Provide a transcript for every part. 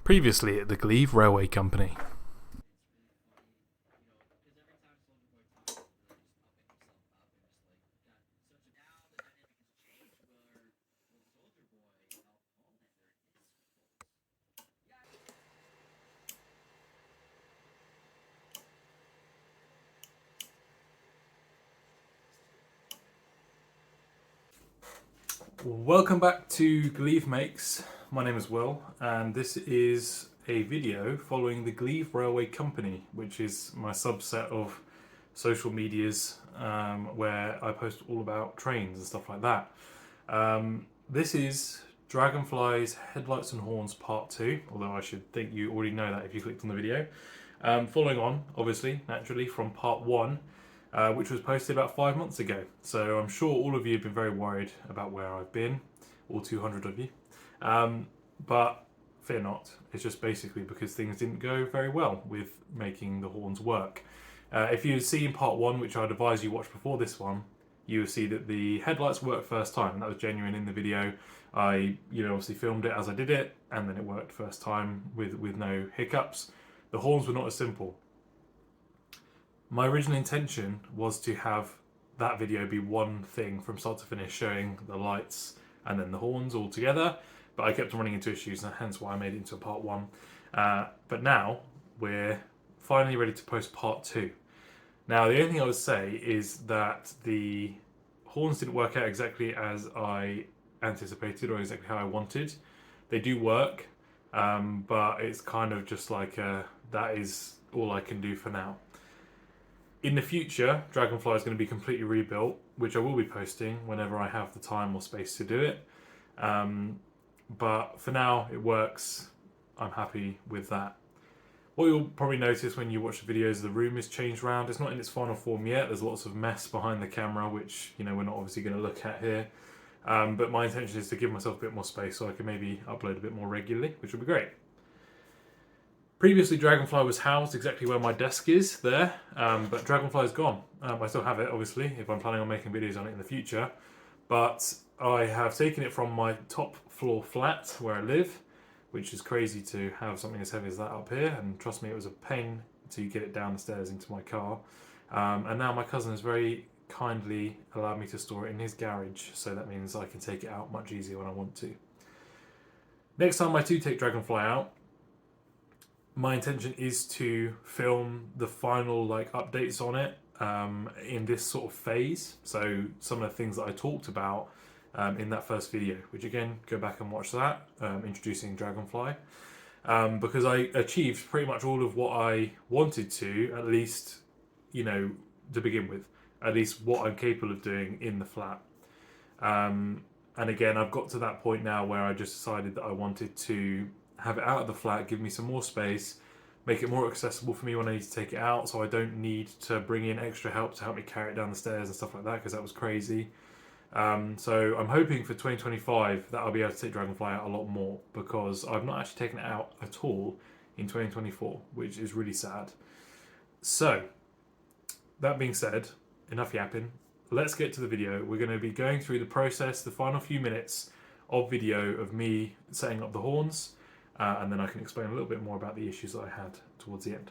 Previously at the Glebe Railway Company. Welcome back to Glebe Makes. My name is Will, and this is a video following the Glebe Railway Company, which is my subset of social medias where I post all about trains and stuff like that. This is Dragonfly's Headlights and Horns Part 2, although I should think you already know that if you clicked on the video. Following on, obviously, naturally, from Part 1, which was posted about 5 months ago. So I'm sure all of you have been very worried about where I've been, all 200 of you. But fear not, it's just basically because things didn't go very well with making the horns work. If you see in Part 1, which I'd advise you watch before this one, you will see that the headlights worked first time, and that was genuine in the video. I obviously filmed it as I did it, and then it worked first time with no hiccups. The horns were not as simple. My original intention was to have that video be one thing from start to finish, showing the lights and then the horns all together, but I kept on running into issues, and hence why I made it into a Part 1. But now we're finally ready to post Part 2. Now, the only thing I would say is that the horns didn't work out exactly as I anticipated or exactly how I wanted. They do work, but it's kind of just like that is all I can do for now. In the future, Dragonfly is going to be completely rebuilt, which I will be posting whenever I have the time or space to do it. But for now, it works. I'm happy with that. What you'll probably notice when you watch the videos, the room is changed around. It's not in its final form yet. There's lots of mess behind the camera, which we're not obviously going to look at here. But my intention is to give myself a bit more space so I can maybe upload a bit more regularly, which would be great. Previously, Dragonfly was housed exactly where my desk is there, but Dragonfly is gone. I still have it, obviously, if I'm planning on making videos on it in the future. But I have taken it from my top floor flat where I live, which is crazy to have something as heavy as that up here. And trust me, it was a pain to get it down the stairs into my car. And now my cousin has very kindly allowed me to store it in his garage, so that means I can take it out much easier when I want to. Next time I do take Dragonfly out, my intention is to film the final updates on it in this sort of phase. So some of the things that I talked about in that first video, which again, go back and watch that, introducing Dragonfly, because I achieved pretty much all of what I wanted to, at least, to begin with, at least what I'm capable of doing in the flat. And again, I've got to that point now where I just decided that I wanted to have it out of the flat, give me some more space, make it more accessible for me when I need to take it out, so I don't need to bring in extra help to help me carry it down the stairs and stuff like that, because that was crazy. So I'm hoping for 2025 that I'll be able to take Dragonfly out a lot more, because I've not actually taken it out at all in 2024, which is really sad. So, that being said, enough yapping. Let's get to the video. We're going to be going through the process, the final few minutes of video of me setting up the horns, and then I can explain a little bit more about the issues that I had towards the end.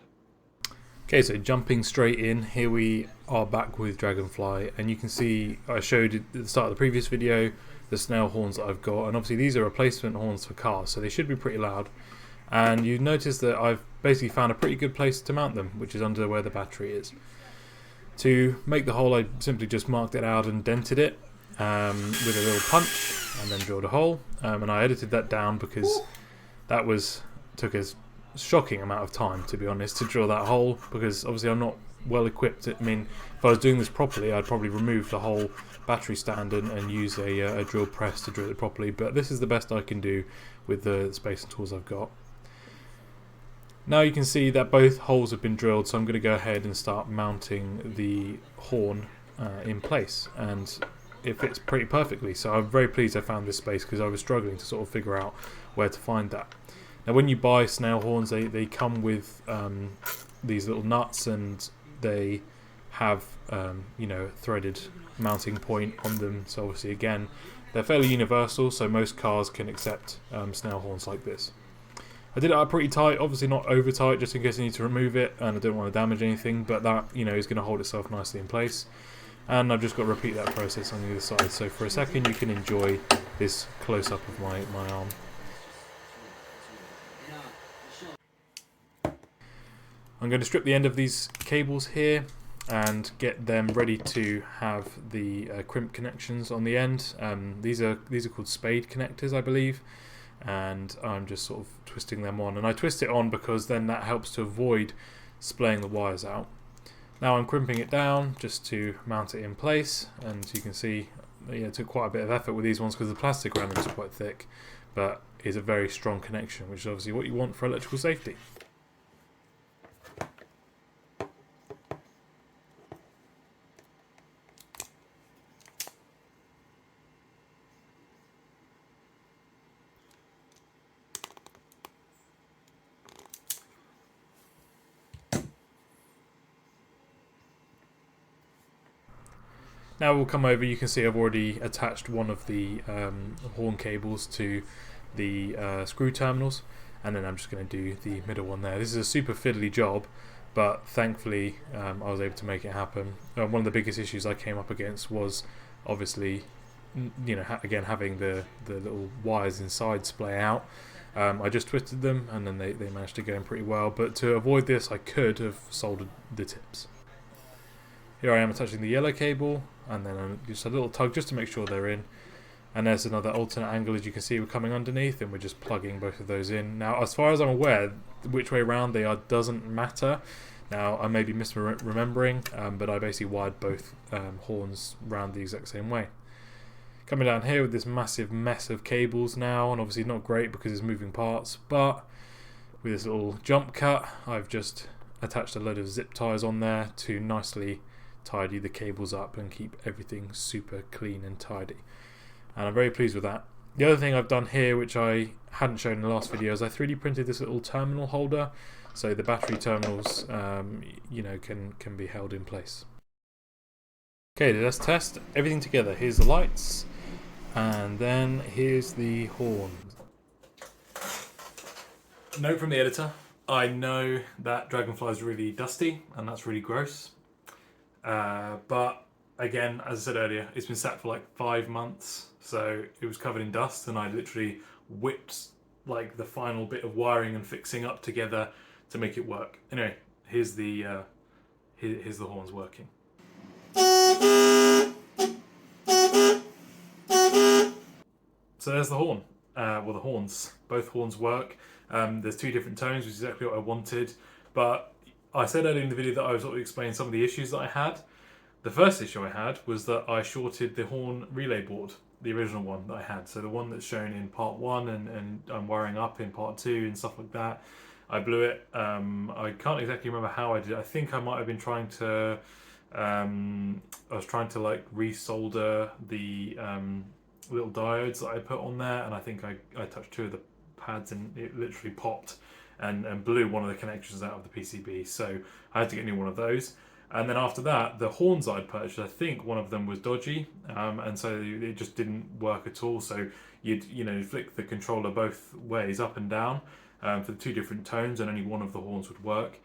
Okay, so jumping straight in, here we are back with Dragonfly, and you can see I showed at the start of the previous video the snail horns that I've got, and obviously these are replacement horns for cars, so they should be pretty loud. And you notice that I've basically found a pretty good place to mount them, which is under where the battery is. To make the hole, I simply just marked it out and dented it with a little punch, and then drilled a hole, and I edited that down because that took a shocking amount of time, to be honest, to drill that hole, because obviously I'm not well equipped. I mean, if I was doing this properly, I'd probably remove the whole battery stand and use a drill press to drill it properly, but this is the best I can do with the space and tools I've got. Now you can see that both holes have been drilled, so I'm going to go ahead and start mounting the horn in place, and it fits pretty perfectly, so I'm very pleased I found this space, because I was struggling to sort of figure out where to find that. Now when you buy snail horns, they come with these little nuts, and they have a threaded mounting point on them, so obviously again they're fairly universal, so most cars can accept snail horns like this. I did it up pretty tight, obviously not over tight, just in case I need to remove it and I don't want to damage anything, but that, you know, is going to hold itself nicely in place. And I've just got to repeat that process on the other side. So for a second you can enjoy this close-up of my arm. I'm going to strip the end of these cables here and get them ready to have the crimp connections on the end. These are called spade connectors, I believe, and I'm just sort of twisting them on. And I twist it on because then that helps to avoid splaying the wires out. Now I'm crimping it down just to mount it in place, and you can see it took quite a bit of effort with these ones because the plastic around them is quite thick, but is a very strong connection, which is obviously what you want for electrical safety. Now we'll come over, you can see I've already attached one of the horn cables to the screw terminals, and then I'm just going to do the middle one there. This is a super fiddly job, but thankfully I was able to make it happen. One of the biggest issues I came up against was obviously, you know, again having the little wires inside splay out. I just twisted them and then they managed to go in pretty well, but to avoid this I could have soldered the tips. Here I am attaching the yellow cable, and then just a little tug just to make sure they're in. And there's another alternate angle, as you can see, we're coming underneath, and we're just plugging both of those in. Now, as far as I'm aware, which way around they are doesn't matter. Now, I may be misremembering, but I basically wired both horns round the exact same way. Coming down here with this massive mess of cables now, and obviously not great because it's moving parts, but with this little jump cut, I've just attached a load of zip ties on there to nicely tidy the cables up and keep everything super clean and tidy, and I'm very pleased with that. The other thing I've done here, which I hadn't shown in the last video, is I 3D printed this little terminal holder, so the battery terminals you know, can be held in place. Okay, let's test everything together. Here's the lights, and then here's the horns. Note from the editor, I know that Dragonfly is really dusty and that's really gross. But again, as I said earlier, it's been sat for like 5 months, so it was covered in dust, and I literally whipped like the final bit of wiring and fixing up together to make it work. Anyway, here's the horns working. So there's the horn. Well, the horns. Both horns work. There's 2 different tones, which is exactly what I wanted. But I said earlier in the video that I was sort of explaining some of the issues that I had. The first issue I had was that I shorted the horn relay board, the original one that I had. So the one that's shown in part 1 and I'm wiring up in part 2 and stuff like that. I blew it. I can't exactly remember how I did it. I think I might have been trying to, I was trying to like resolder the little diodes that I put on there, and I think I touched 2 of the pads and it literally popped and blew one of the connections out of the PCB, so I had to get a new one of those. And then after that, the horns I'd purchased, I think one of them was dodgy, and so it just didn't work at all. So you'd flick the controller both ways, up and down, for the 2 different tones, and only one of the horns would work.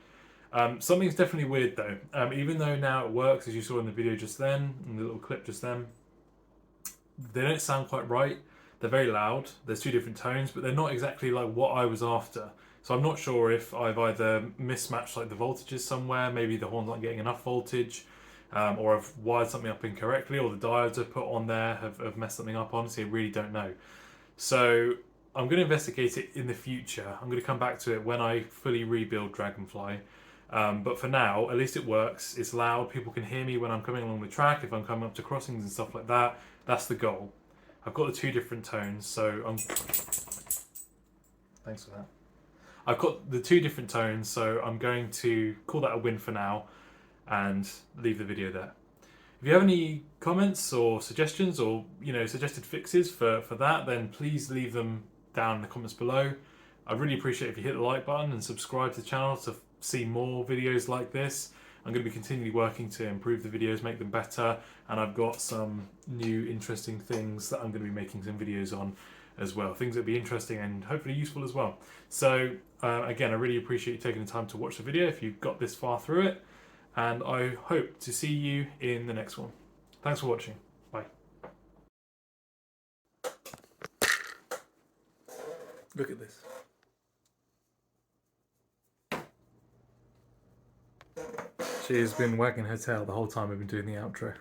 Something's definitely weird though. Even though now it works, as you saw in the video just then, in the little clip just then, they don't sound quite right. They're very loud. There's 2 different tones, but they're not exactly like what I was after. So I'm not sure if I've either mismatched like the voltages somewhere, maybe the horns aren't getting enough voltage, or I've wired something up incorrectly, or the diodes I've put on there have messed something up. Honestly, I really don't know. So I'm going to investigate it in the future. I'm going to come back to it when I fully rebuild Dragonfly. But for now, at least it works. It's loud. People can hear me when I'm coming along the track, if I'm coming up to crossings and stuff like that. That's the goal. I've got the 2 different tones, so thanks for that. I've got the 2 different tones, so I'm going to call that a win for now and leave the video there. If you have any comments or suggestions, or suggested fixes for that, then please leave them down in the comments below. I'd really appreciate if you hit the like button and subscribe to the channel to see more videos like this. I'm going to be continually working to improve the videos, make them better, and I've got some new interesting things that I'm going to be making some videos on as well. Things that be interesting and hopefully useful as well. So again, I really appreciate you taking the time to watch the video if you've got this far through it, and I hope to see you in the next one. Thanks for watching. Bye. Look at this. She has been wagging her tail the whole time we've been doing the outro.